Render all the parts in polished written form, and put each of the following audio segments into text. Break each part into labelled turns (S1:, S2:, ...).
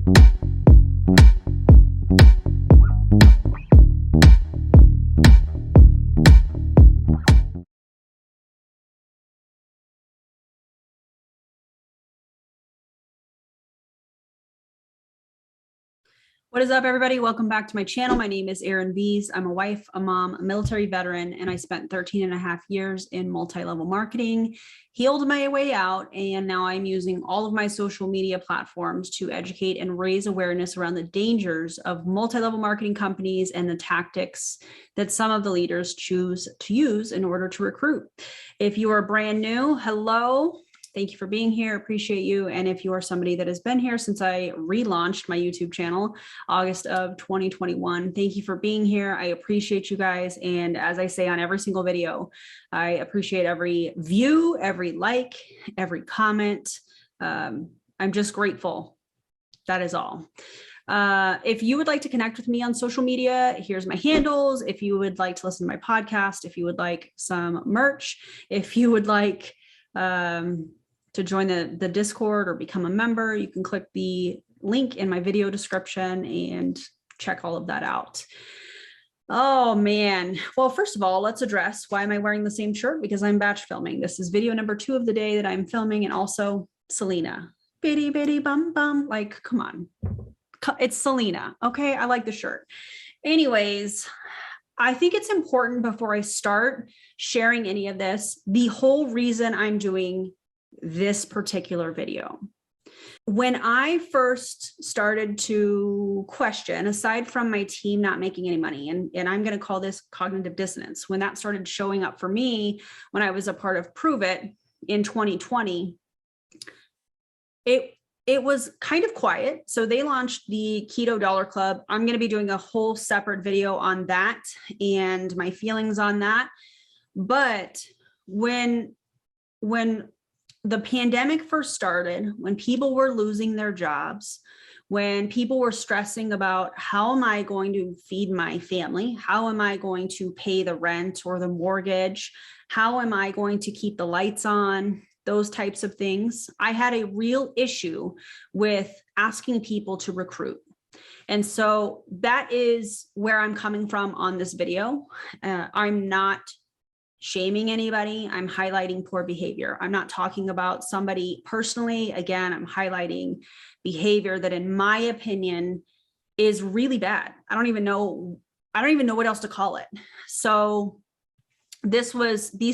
S1: What is up, everybody? Welcome back to my channel. My name is Erin Bees. I'm a wife, a mom, a military veteran, and I spent 13 and a half years in multi-level marketing, healed my way out, and now I'm using all of my social media platforms to educate and raise awareness around the dangers of multi-level marketing companies and the tactics that some of the leaders choose to use in order to recruit. If you are brand new, hello. Thank you for being here. Appreciate you. And if you are somebody that has been here since I relaunched my YouTube channel, August of 2021, thank you for being here. I appreciate you guys. And as I say on every single video, I appreciate every view, every like, every comment. I'm just grateful. That is all. If you would like to connect with me on social media, here's my handles. If you would like to listen to my podcast, if you would like some merch, if you would like, to join the Discord or become a member, you can click the link in my video description and check all of that out. Oh man. Well, first of all, let's address why am I wearing the same shirt? Because I'm batch filming. This is video number 2 of the day that I'm filming, and also Selena. Bitty bitty bum bum. Like, come on. It's Selena. Okay. I like the shirt. Anyways, I think it's important before I start sharing any of this, the whole reason I'm doing this particular video. When I first started to question, aside from my team not making any money, and I'm going to call this cognitive dissonance, when that started showing up for me, when I was a part of Prove It in 2020, it was kind of quiet. So they launched the Keto Dollar Club. I'm going to be doing a whole separate video on that and my feelings on that. But when the pandemic first started, when people were losing their jobs, when people were stressing about how am I going to feed my family? How am I going to pay the rent or the mortgage? How am I going to keep the lights on? Those types of things. I had a real issue with asking people to recruit. And so that is where I'm coming from on this video. I'm not shaming anybody. I'm highlighting poor behavior. I'm not talking about somebody personally. Again, I'm highlighting behavior that, in my opinion, is really bad. I don't even know what else to call it. So these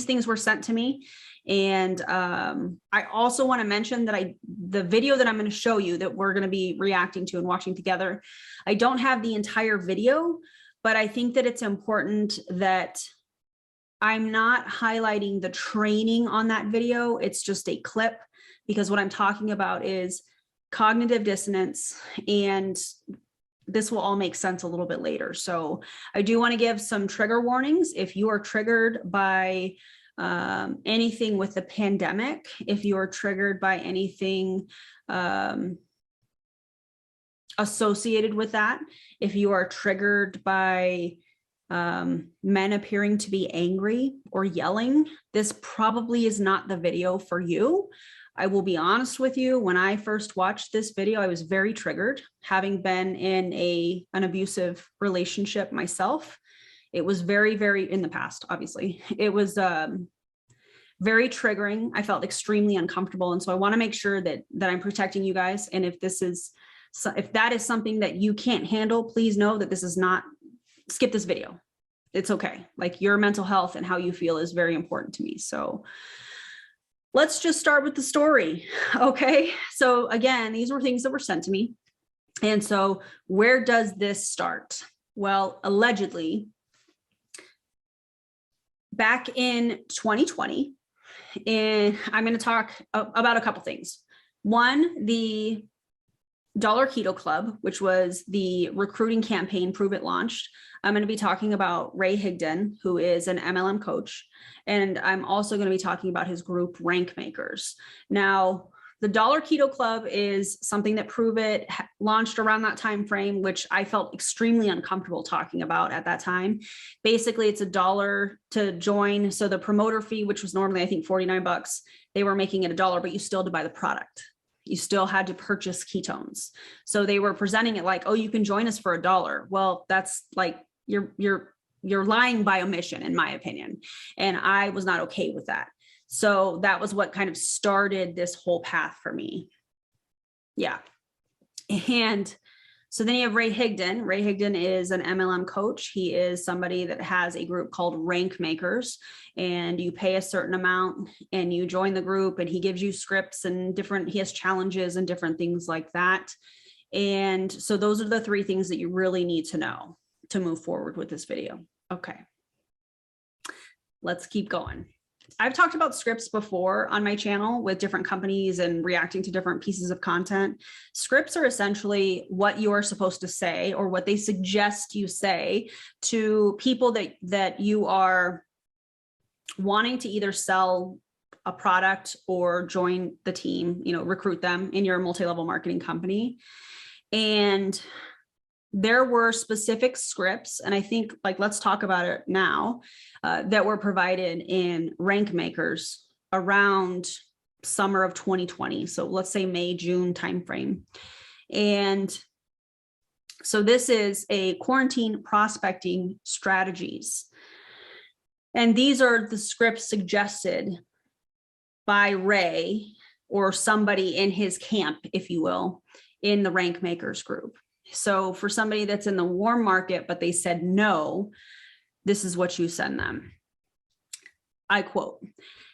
S1: things were sent to me. And I also want to mention that the video that I'm going to show you that we're going to be reacting to and watching together, I don't have the entire video, but I think that it's important that I'm not highlighting the training on that video. It's just a clip, because what I'm talking about is cognitive dissonance, and this will all make sense a little bit later. So I do want to give some trigger warnings. If you are triggered by anything with the pandemic, if you are triggered by anything associated with that, if you are triggered by men appearing to be angry or yelling, this probably is not the video for you. I will be honest with you. When I first watched this video, I was very triggered, having been in an abusive relationship myself. It was very, very in the past, obviously. It was very triggering. I felt extremely uncomfortable. And so I want to make sure that I'm protecting you guys. And if that is something that you can't handle, please know that this is not, skip this video. It's okay. Like, your mental health and how you feel is very important to me. So let's just start with the story. Okay. So again, these were things that were sent to me. And so where does this start? Well, allegedly, back in 2020, and I'm going to talk about a couple things. One, the Dollar Keto Club, which was the recruiting campaign Prove It launched. I'm going to be talking about Ray Higdon, who is an MLM coach. And I'm also going to be talking about his group RankMakers. Now, the Dollar Keto Club is something that Prove It launched around that time frame, which I felt extremely uncomfortable talking about at that time. Basically, it's $1 to join. So the promoter fee, which was normally, I think, $49, they were making it $1, but you still had to buy the product. You still had to purchase ketones. So they were presenting it like, oh, you can join us for $1. Well, that's like, you're lying by omission, in my opinion. And I was not okay with that. So that was what kind of started this whole path for me. Yeah. And so then you have Ray Higdon. Ray Higdon is an MLM coach. He is somebody that has a group called RankMakers, and you pay a certain amount and you join the group, and he gives you scripts and he has challenges and different things like that. And so those are the 3 things that you really need to know to move forward with this video. Okay. Let's keep going. I've talked about scripts before on my channel with different companies and reacting to different pieces of content. Scripts are essentially what you are supposed to say, or what they suggest you say to people that you are wanting to either sell a product or join the team, recruit them in your multi-level marketing company. And there were specific scripts, and I think, like, let's talk about it now, that were provided in RankMakers around summer of 2020. So let's say May, June timeframe. And so this is a quarantine prospecting strategies. And these are the scripts suggested by Ray or somebody in his camp, if you will, in the RankMakers group. So for somebody that's in the warm market, but they said no, this is what you send them. I quote,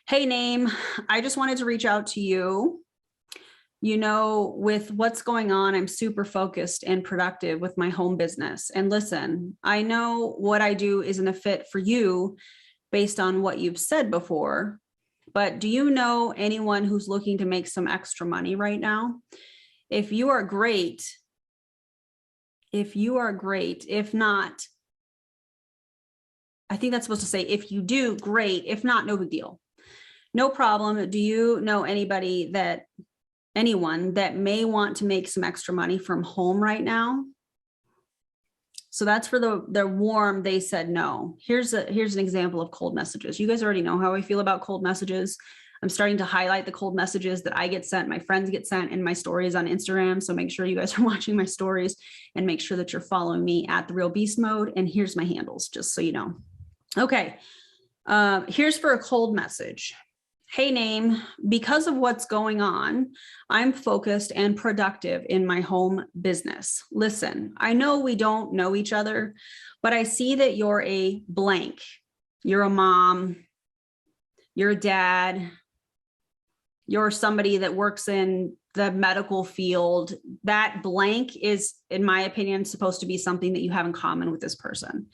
S1: "Hey, Name, I just wanted to reach out to you. With what's going on, I'm super focused and productive with my home business. And listen, I know what I do isn't a fit for you based on what you've said before, but do you know anyone who's looking to make some extra money right now? If you are great, if not, I think that's supposed to say, if you do, great. If not, no big deal. No problem. Do you know anyone that may want to make some extra money from home right now?" So that's for the warm. They said no. Here's an example of cold messages. You guys already know how I feel about cold messages. I'm starting to highlight the cold messages that I get sent, my friends get sent in my stories on Instagram. So make sure you guys are watching my stories and make sure that you're following me at The Real Beast Mode. And here's my handles, just so you know. Okay, here's for a cold message. "Hey, Name, because of what's going on, I'm focused and productive in my home business. Listen, I know we don't know each other, but I see that you're a blank. You're a mom, you're a dad, you're somebody that works in the medical field. That blank is, in my opinion, supposed to be something that you have in common with this person.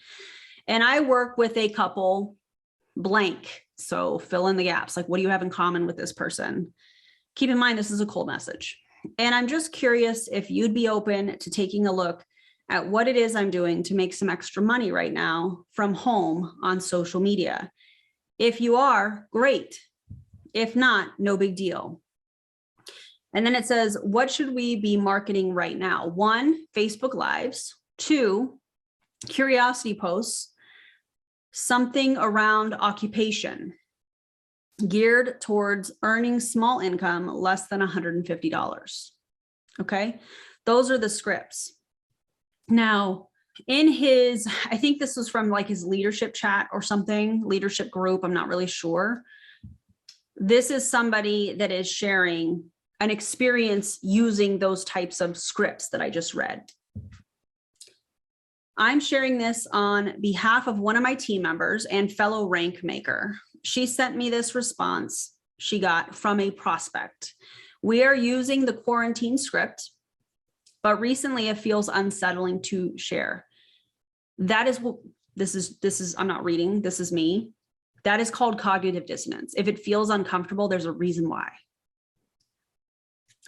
S1: And I work with a couple blank. So fill in the gaps. Like, what do you have in common with this person? Keep in mind, this is a cold message. And I'm just curious if you'd be open to taking a look at what it is I'm doing to make some extra money right now from home on social media. If you are, great. If not, no big deal." And then it says, "What should we be marketing right now? 1, Facebook Lives. 2, curiosity posts. Something around occupation geared towards earning small income, less than $150. Okay. Those are the scripts. Now, in his, I think this was from like his leadership chat or something, leadership group, I'm not really sure. This is somebody that is sharing an experience using those types of scripts that I just read. I'm sharing this on behalf of one of my team members and fellow rank maker. She sent me this response she got from a prospect. We are using the quarantine script, but recently it feels unsettling to share. That is what this is, I'm not reading, this is me. That is called cognitive dissonance. If it feels uncomfortable, there's a reason why.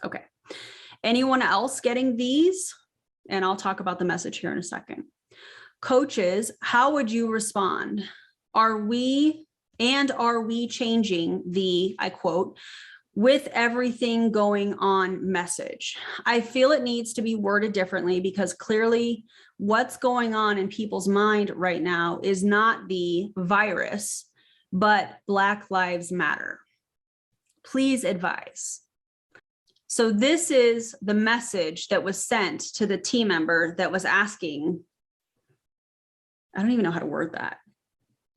S1: Okay. Anyone else getting these? And I'll talk about the message here in a second. Coaches, how would you respond? Are we changing the, I quote, with everything going on message? I feel it needs to be worded differently because clearly what's going on in people's mind right now is not the virus, but Black Lives Matter. Please advise. So this is the message that was sent to the team member that was asking, I don't even know how to word that.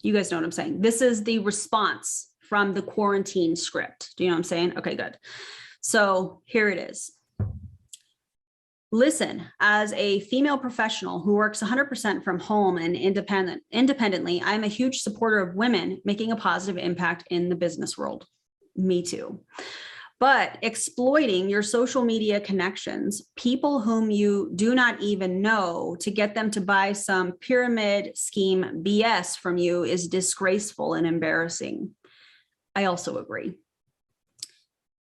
S1: You guys know what I'm saying? This is the response from the quarantine script. Do you know what I'm saying? Okay, good. So here it is. Listen, as a female professional who works 100% from home and independently, I'm a huge supporter of women making a positive impact in the business world. Me too. But exploiting your social media connections, people whom you do not even know, to get them to buy some pyramid scheme BS from you is disgraceful and embarrassing. I also agree.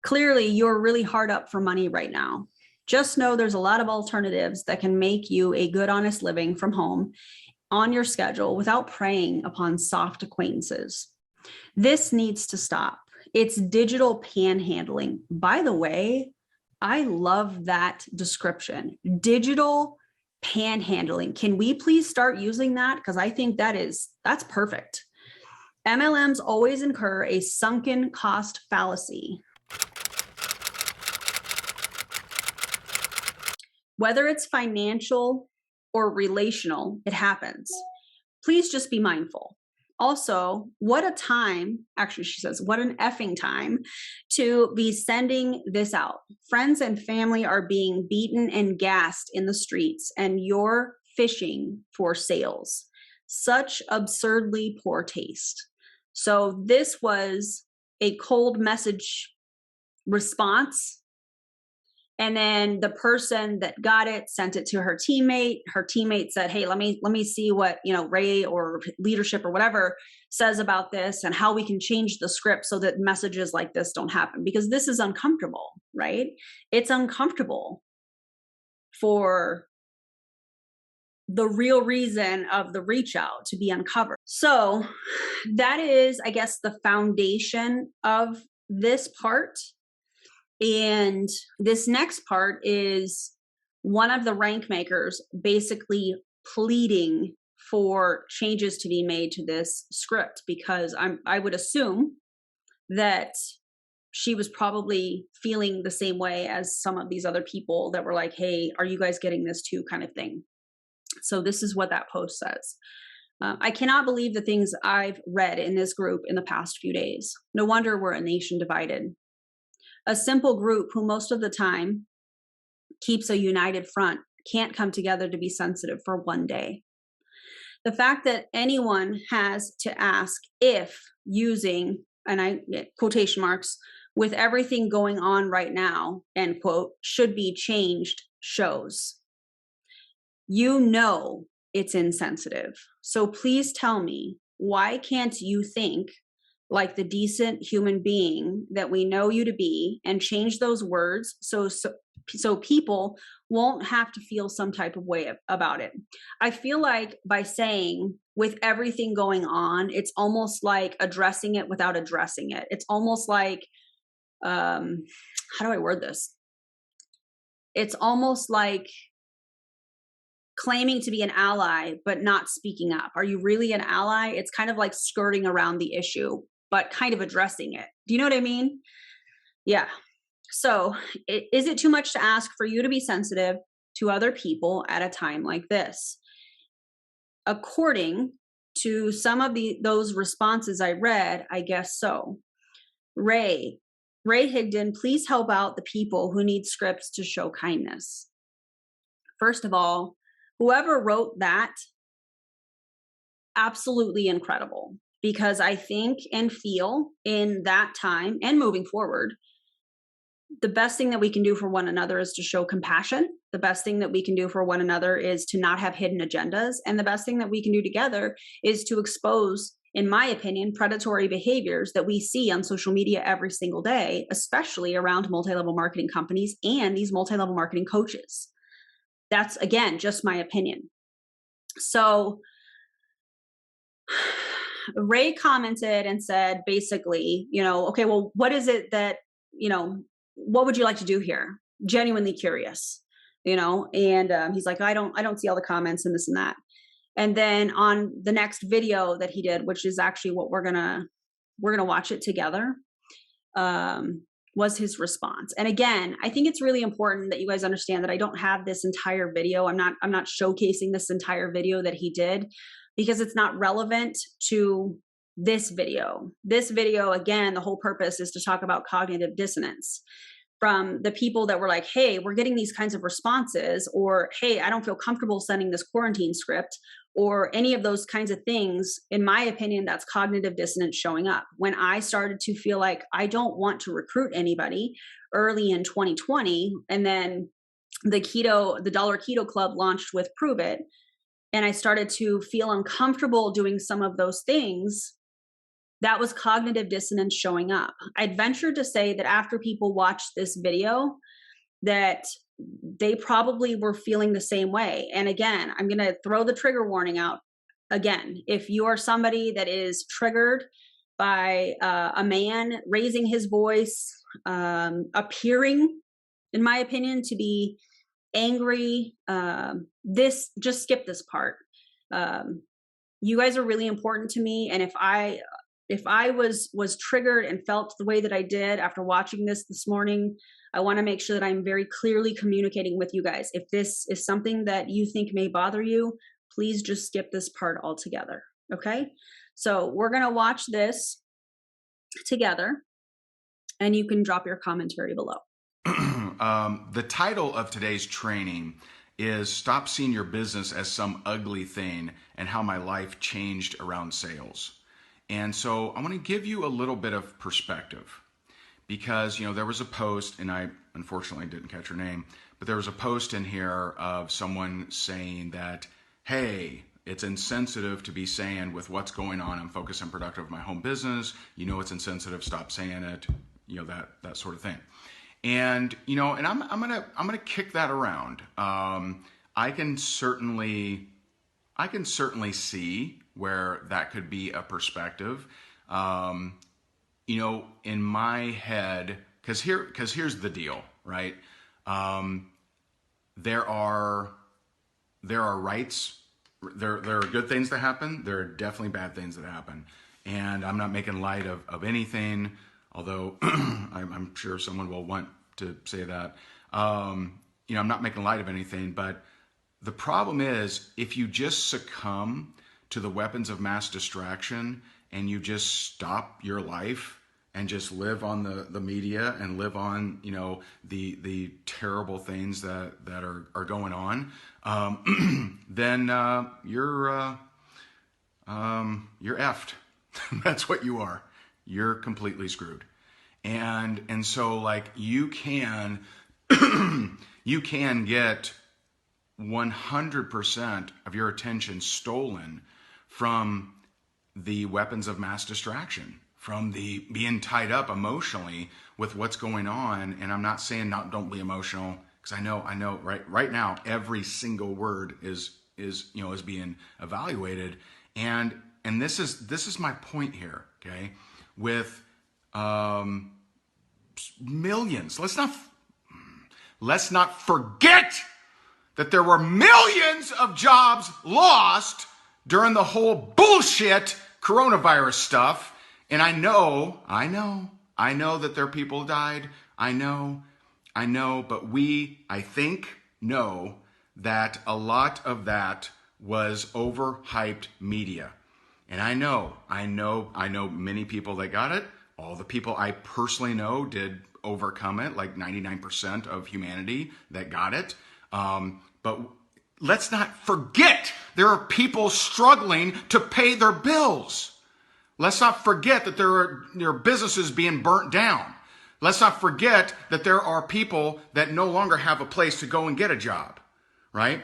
S1: Clearly, you're really hard up for money right now. Just know there's a lot of alternatives that can make you a good, honest living from home on your schedule without preying upon soft acquaintances. This needs to stop. It's digital panhandling. By the way, I love that description. Digital panhandling. Can we please start using that? Because I think that's perfect. MLMs always incur a sunken cost fallacy. Whether it's financial or relational, it happens. Please just be mindful. Also, what a time, actually she says, what an effing time to be sending this out. Friends and family are being beaten and gassed in the streets, and you're fishing for sales. Such absurdly poor taste. So this was a cold message response. And then the person that got it sent it to her teammate. Her teammate said, hey, let me see what, Ray or leadership or whatever says about this and how we can change the script so that messages like this don't happen, because this is uncomfortable, right? It's uncomfortable for the real reason of the reach out to be uncovered. So that is, I guess, the foundation of this part. And this next part is one of the rank makers basically pleading for changes to be made to this script, because I would assume that she was probably feeling the same way as some of these other people that were like, hey, are you guys getting this too, kind of thing. So this is what that post says. I cannot believe the things I've read in this group in the past few days. No wonder we're a nation divided. A simple group who most of the time keeps a united front can't come together to be sensitive for one day. The fact that anyone has to ask if using, and I quotation marks, with everything going on right now, end quote, should be changed shows. It's insensitive. So please tell me, why can't you think like the decent human being that we know you to be and change those words so people won't have to feel some type of way about it? I feel like by saying with everything going on, it's almost like addressing it without addressing it. It's almost like, how do I word this? It's almost like claiming to be an ally, but not speaking up. Are you really an ally? It's kind of like skirting around the issue, but kind of addressing it. Do you know what I mean? Yeah. So is it too much to ask for you to be sensitive to other people at a time like this? According to some of those responses I read, I guess so. Ray Higdon, please help out the people who need scripts to show kindness. First of all, whoever wrote that, absolutely incredible. Because I think and feel in that time and moving forward, the best thing that we can do for one another is to show compassion. The best thing that we can do for one another is to not have hidden agendas. And the best thing that we can do together is to expose, in my opinion, predatory behaviors that we see on social media every single day, especially around multi-level marketing companies and these multi-level marketing coaches. That's, again, just my opinion. So Ray commented and said, basically, okay, well, what is it that, what would you like to do here? Genuinely curious, and he's like, I don't see all the comments and this and that. And then on the next video that he did, which is actually what we're gonna watch it together. was his response. And again, I think it's really important that you guys understand that I don't have this entire video. I'm not showcasing this entire video that he did, because it's not relevant to this video. This video, again, the whole purpose is to talk about cognitive dissonance from the people that were like, hey, we're getting these kinds of responses, or hey, I don't feel comfortable sending this quarantine script, or any of those kinds of things. In my opinion, that's cognitive dissonance showing up. When I started to feel like I don't want to recruit anybody early in 2020, and then the Dollar Keto Club launched with Prove It, and I started to feel uncomfortable doing some of those things, that was cognitive dissonance showing up. I'd venture to say that after people watched this video, that they probably were feeling the same way. And again, I'm going to throw the trigger warning out again. If you are somebody that is triggered by a man raising his voice, appearing, in my opinion, to be angry, just skip this part. You guys are really important to me. And if I was triggered and felt the way that I did after watching this morning, I want to make sure that I'm very clearly communicating with you guys. If this is something that you think may bother you, please just skip this part altogether. Okay? So we're going to watch this together, and you can drop your commentary below.
S2: The title of today's training is Stop Seeing Your Business as Some Ugly Thing and How My Life Changed Around Sales. And so I want to give you a little bit of perspective, because, there was a post, and I unfortunately didn't catch her name, but there was a post in here of someone saying that, hey, it's insensitive to be saying, with what's going on, I'm focused and productive of my home business. It's insensitive. Stop saying it. That sort of thing. And, and I'm gonna kick that around. I can certainly see where that could be a perspective. In my head, because here's the deal, right? There are rights. There are good things that happen. There are definitely bad things that happen. And I'm not making light of anything, although I'm sure someone will want to say that. I'm not making light of anything, but the problem is, if you just succumb to the weapons of mass distraction and you just stop your life and just live on the media and live on, the terrible things that are going on, then you're effed. That's what you are. You're completely screwed. And so, like, you can get 100% of your attention stolen from the weapons of mass distraction, from the being tied up emotionally with what's going on. And I'm not saying don't be emotional, because I know right now every single word is being evaluated. And this is my point here, okay? With millions. Let's not forget that there were millions of jobs lost during the whole bullshit coronavirus stuff. And I know that there are people who died. I know, but I think, know that a lot of that was overhyped media. And I know many people that got it. All the people I personally know did overcome it, like 99% of humanity that got it. But let's not forget there are people struggling to pay their bills. Let's not forget that there are businesses being burnt down. Let's not forget that there are people that no longer have a place to go and get a job, right?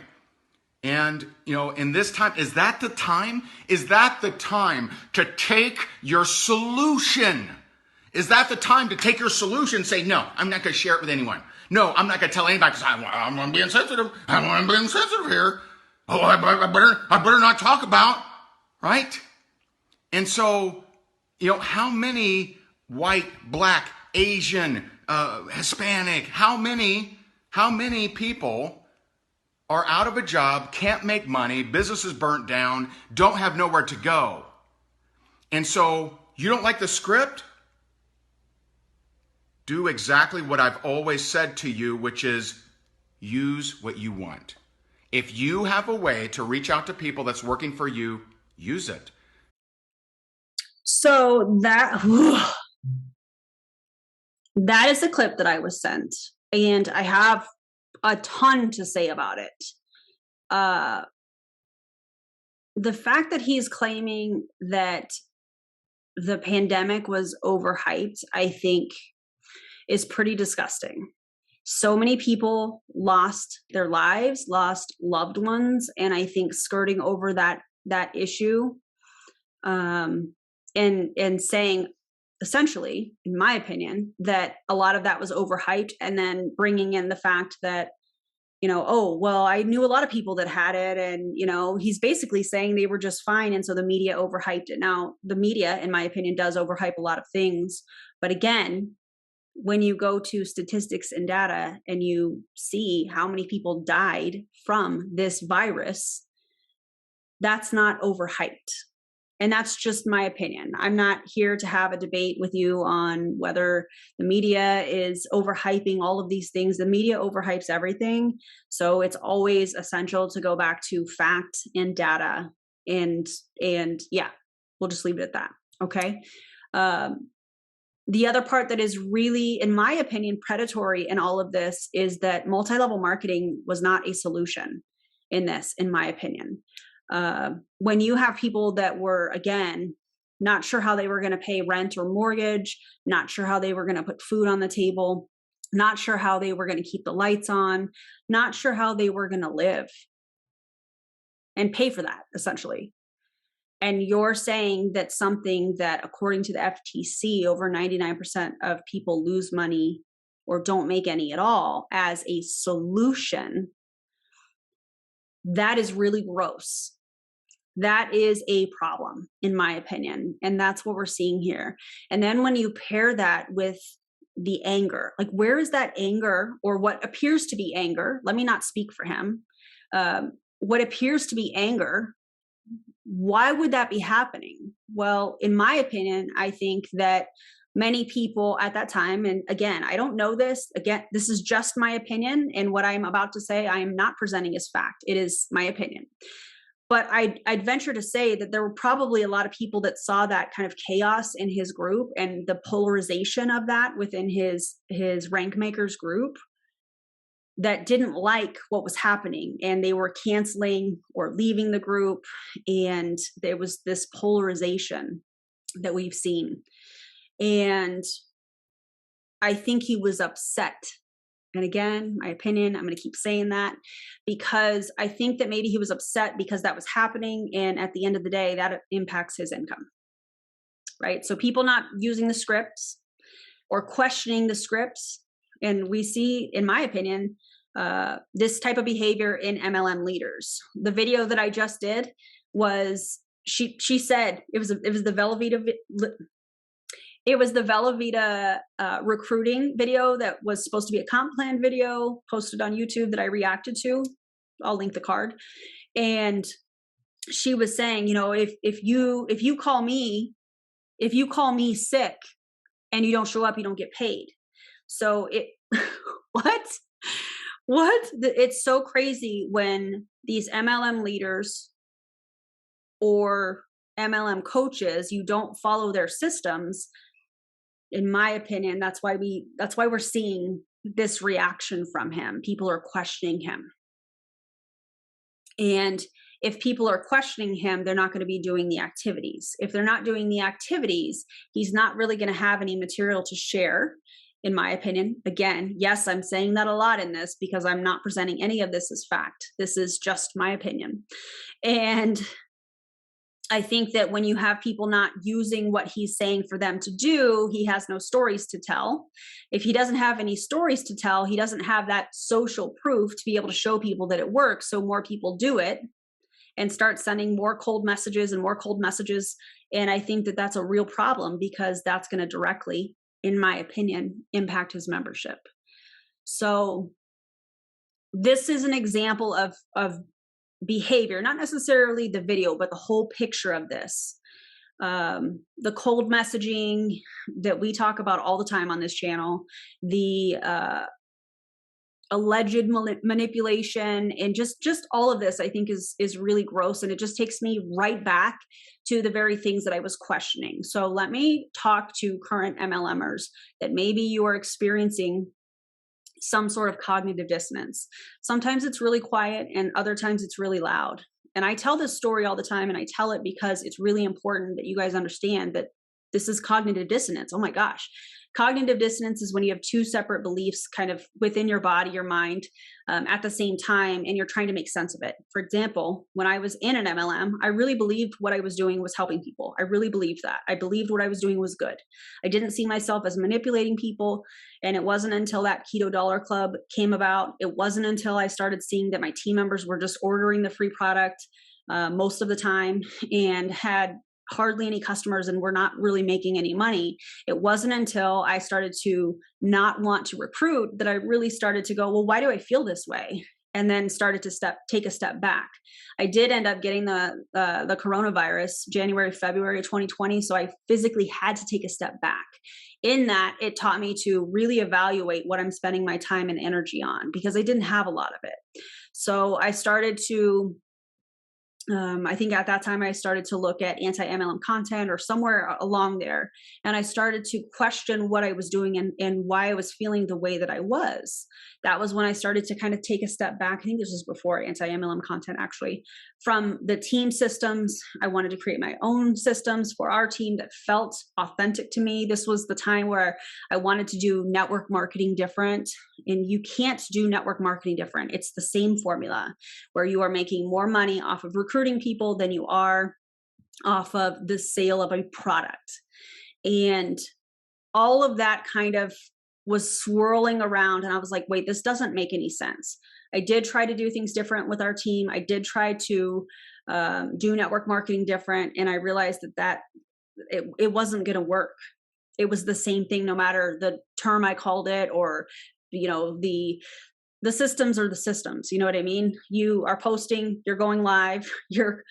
S2: And, in this time, is that the time? Is that the time to take your solution? Is that the time to take your solution and say, no, I'm not going to share it with anyone. No, I'm not going to tell anybody because I'm being sensitive. I'm being sensitive here. Oh, I better not talk about, right? And so, how many white, black, Asian, Hispanic, how many people are out of a job, can't make money, business is burnt down, don't have nowhere to go? And so you don't like the script? do exactly what I've always said to you, which is use what you want. If you have a way to reach out to people that's working for you, use it.
S1: So that that is the clip that I was sent, and I have a ton to say about it. The fact that he's claiming that the pandemic was overhyped, I think, is pretty disgusting. So many people lost their lives, lost loved ones, and I think skirting over that issue, and saying essentially, in my opinion, that a lot of that was overhyped, and then bringing in the fact that, oh, well, I knew a lot of people that had it, and he's basically saying they were just fine, and so the media overhyped it. Now, the media, in my opinion, does overhype a lot of things, but again, when you go to statistics and data and you see how many people died from this virus, that's not overhyped. And that's just my opinion. I'm not here to have a debate with you on whether the media is overhyping all of these things. The media overhypes everything. So it's always essential to go back to fact and data. And yeah, we'll just leave it at that. Okay. The other part that is really, in my opinion, predatory in all of this is that multi-level marketing was not a solution in this, in my opinion. When you have people that were, again, not sure how they were going to pay rent or mortgage, not sure how they were going to put food on the table, not sure how they were going to keep the lights on, not sure how they were going to live and pay for that, essentially. And you're saying that something that, according to the FTC, over 99% of people lose money or don't make any at all as a solution, that is really gross. That is a problem, in my opinion. And that's what we're seeing here. And then when you pair that with the anger, like, where is that anger, or what appears to be anger? Let me not speak for him. What appears to be anger, why would that be happening? Well, in my opinion, I think that many people at that time, and again, I don't know this, again, this is just my opinion, and what I'm about to say, I am not presenting as fact. It is my opinion. But I'd venture to say that there were probably a lot of people that saw that kind of chaos in his group and the polarization of that within his RankMakers group that didn't like what was happening, and they were canceling or leaving the group. And there was this polarization that we've seen. And I think he was upset. And again, my opinion, I'm going to keep saying that, because I think that maybe he was upset because that was happening. And at the end of the day, that impacts his income, right? So people not using the scripts or questioning the scripts. And we see, in my opinion, this type of behavior in MLM leaders. The video that I just did was, she said it was the Velveeta recruiting video that was supposed to be a comp plan video posted on YouTube that I reacted to. I'll link the card. And she was saying, if you call me sick and you don't show up, you don't get paid. So what? It's so crazy when these MLM leaders or MLM coaches, you don't follow their systems. In my opinion, that's why we're seeing this reaction from him. People are questioning him. And if people are questioning him, they're not going to be doing the activities. If they're not doing the activities, he's not really going to have any material to share, in my opinion. Again, yes, I'm saying that a lot in this because I'm not presenting any of this as fact. This is just my opinion. And I think that when you have people not using what he's saying for them to do, he has no stories to tell. If he doesn't have any stories to tell, he doesn't have that social proof to be able to show people that it works. So more people do it and start sending more cold messages and more cold messages. And I think that that's a real problem, because that's going to directly, in my opinion, impact his membership. So this is an example of behavior, not necessarily the video, but the whole picture of this. the cold messaging that we talk about all the time on this channel, the alleged manipulation, and just all of this, I think is really gross, and it just takes me right back to the very things that I was questioning. So let me talk to current MLMers that maybe you are experiencing some sort of cognitive dissonance. Sometimes it's really quiet and other times it's really loud. And I tell this story all the time, and I tell it because it's really important that you guys understand that this is cognitive dissonance. Oh my gosh. Cognitive dissonance is when you have two separate beliefs kind of within your body, your mind, at the same time, and you're trying to make sense of it. For example, when I was in an MLM, I really believed what I was doing was helping people. I really believed that. I believed what I was doing was good. I didn't see myself as manipulating people. And it wasn't until that Keto Dollar Club came about, it wasn't until I started seeing that my team members were just ordering the free product most of the time and had hardly any customers and were not really making any money. It wasn't until I started to not want to recruit that I really started to go, well, why do I feel this way? And then started to take a step back. I did end up getting the coronavirus January, February of 2020. So I physically had to take a step back. In that, it taught me to really evaluate what I'm spending my time and energy on, because I didn't have a lot of it. So I started to I think at that time I started to look at anti-MLM content or somewhere along there. And I started to question what I was doing and why I was feeling the way that I was. That was when I started to kind of take a step back. I think this was before anti-MLM content, actually. From the team systems, I wanted to create my own systems for our team that felt authentic to me. This was the time where I wanted to do network marketing different. And you can't do network marketing different. It's the same formula where you are making more money off of recruiting people than you are off of the sale of a product. And all of that kind of was swirling around, and I was like, wait, this doesn't make any sense. I did try to do things different with our team. I did try to do network marketing different, and I realized that it wasn't going to work. It was the same thing, no matter the term I called it, or the systems are the systems. You know what I mean? You are posting, you're going live, you're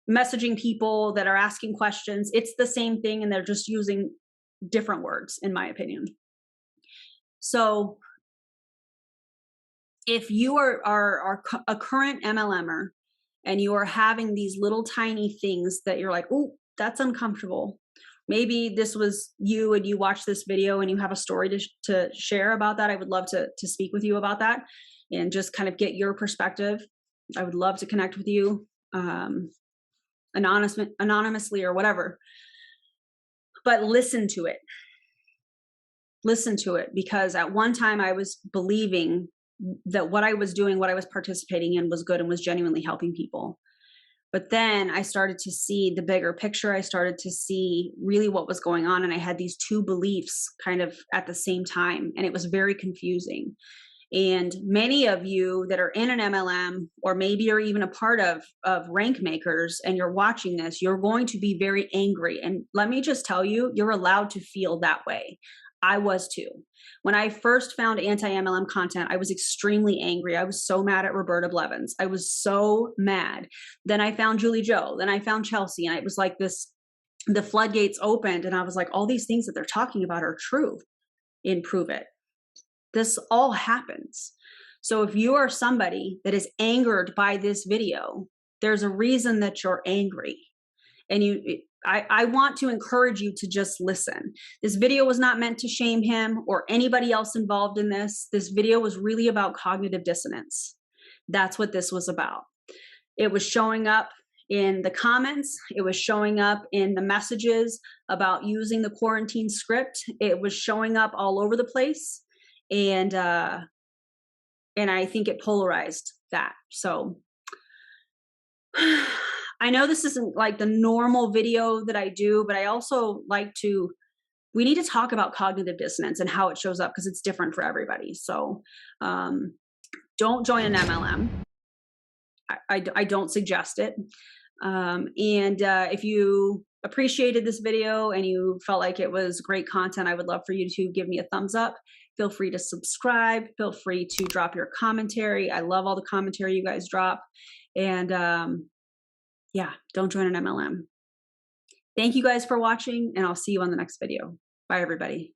S1: messaging people that are asking questions. It's the same thing, and they're just using different words, in my opinion. So if you are a current MLMer and you are having these little tiny things that you're like, oh, that's uncomfortable. Maybe this was you and you watch this video and you have a story to share about that. I would love to speak with you about that and just kind of get your perspective. I would love to connect with you anonymously or whatever. But listen to it. Listen to it, because at one time I was believing that what I was doing, what I was participating in was good and was genuinely helping people. But then I started to see the bigger picture. I started to see really what was going on. And I had these two beliefs kind of at the same time. And it was very confusing. And many of you that are in an MLM, or maybe you're even a part of RankMakers and you're watching this, you're going to be very angry. And let me just tell you, you're allowed to feel that way. I was too. When I first found anti-MLM content, I was extremely angry. I was so mad at Roberta Blevins. I was so mad. Then I found Julie Joe. Then I found Chelsea. And it was like this, the floodgates opened. And I was like, all these things that they're talking about are true. And prove it. This all happens. So if you are somebody that is angered by this video, there's a reason that you're angry. And I want to encourage you to just listen. This video was not meant to shame him or anybody else involved in this. This video was really about cognitive dissonance. That's what this was about. It was showing up in the comments. It was showing up in the messages about using the quarantine script. It was showing up all over the place. And I think it polarized that. So I know this isn't like the normal video that I do, but I also like to, we need to talk about cognitive dissonance and how it shows up, because it's different for everybody. So don't join an MLM. I don't suggest it. If you appreciated this video and you felt like it was great content, I would love for you to give me a thumbs up. Feel free to subscribe. Feel free to drop your commentary. I love all the commentary you guys drop. And yeah, don't join an MLM. Thank you guys for watching, and I'll see you on the next video. Bye, everybody.